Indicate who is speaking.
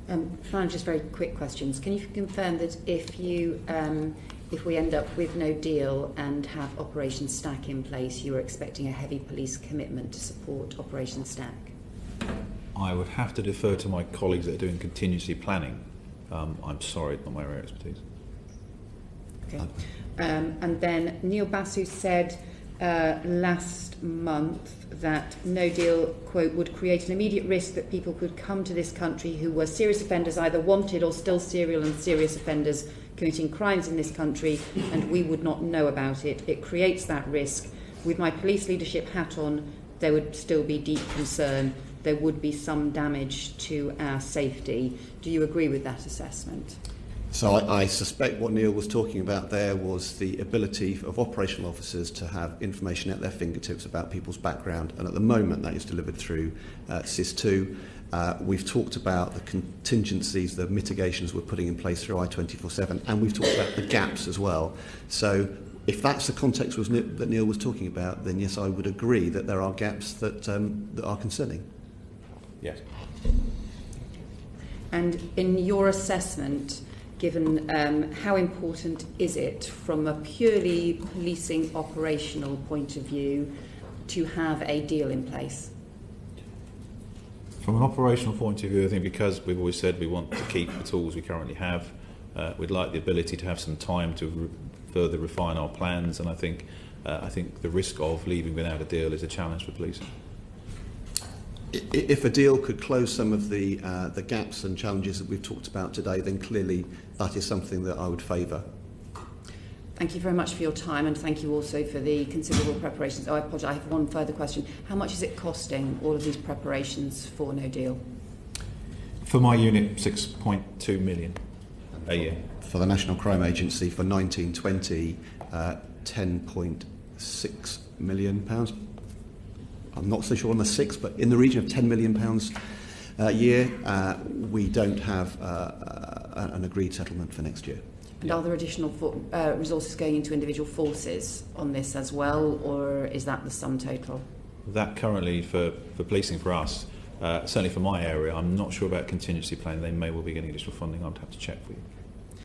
Speaker 1: Fran, just very quick questions. Can you confirm that if we end up with no deal and have Operation Stack in place, you are expecting a heavy police commitment to support Operation Stack?
Speaker 2: I would have to defer to my colleagues that are doing contingency planning. I'm sorry, it's not my area of expertise.
Speaker 1: Okay. And then Neil Basu said last month that no deal, quote, would create an immediate risk that people could come to this country who were serious offenders, either wanted or still serial and serious offenders committing crimes in this country, and we would not know about it. It creates that risk. With my police leadership hat on, there would still be deep concern. There would be some damage to our safety. Do you agree with that assessment?
Speaker 3: So I suspect what Neil was talking about there was the ability of operational officers to have information at their fingertips about people's background, and at the moment that is delivered through SIS2. We've talked about the contingencies, the mitigations we're putting in place through I-24/7, and we've talked about the gaps as well. So if that's the context that Neil was talking about, then yes, I would agree that there are gaps that are concerning.
Speaker 2: Yes.
Speaker 1: And in your assessment, given how important is it from a purely policing operational point of view to have a deal in place?
Speaker 2: From an operational point of view, I think because we've always said we want to keep the tools we currently have, we'd like the ability to have some time to further refine our plans, and I think the risk of leaving without a deal is a challenge for policing.
Speaker 3: If a deal could close some of the gaps and challenges that we've talked about today, then clearly that is something that I would favour.
Speaker 1: Thank you very much for your time, and thank you also for the considerable preparations. Oh, I apologise, I have one further question. How much is it costing, all of these preparations for no deal?
Speaker 2: For my unit, 6.2 million a year.
Speaker 3: For the National Crime Agency for 1920, £10.6 million. I'm not so sure on the six, but in the region of £10 million a year. We don't have an agreed settlement for next year.
Speaker 1: And are there additional resources going into individual forces on this as well, or is that the sum total?
Speaker 2: That currently for policing for us, certainly for my area, I'm not sure about contingency planning. They may well be getting additional funding. I'd have to check for you.